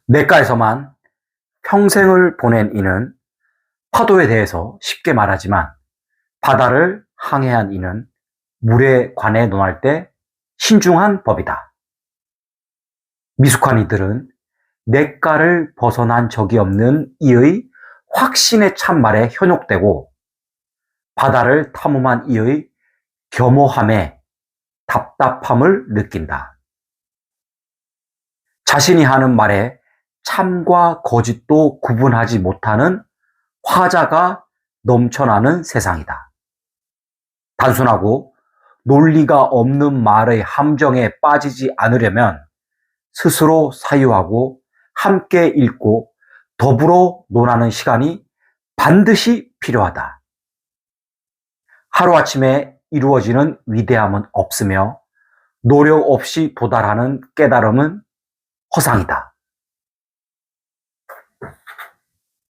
냇가에서만 평생을 보낸 이는 파도에 대해서 쉽게 말하지만 바다를 항해한 이는 물에 관해 논할 때 신중한 법이다. 미숙한 이들은 냇가를 벗어난 적이 없는 이의 확신에 찬 말에 현혹되고 바다를 탐험한 이의 겸허함에 답답함을 느낀다. 자신이 하는 말에 참과 거짓도 구분하지 못하는 화자가 넘쳐나는 세상이다. 단순하고 논리가 없는 말의 함정에 빠지지 않으려면 스스로 사유하고 함께 읽고 더불어 논하는 시간이 반드시 필요하다. 하루아침에 이루어지는 위대함은 없으며 노력 없이 도달하는 깨달음은 허상이다.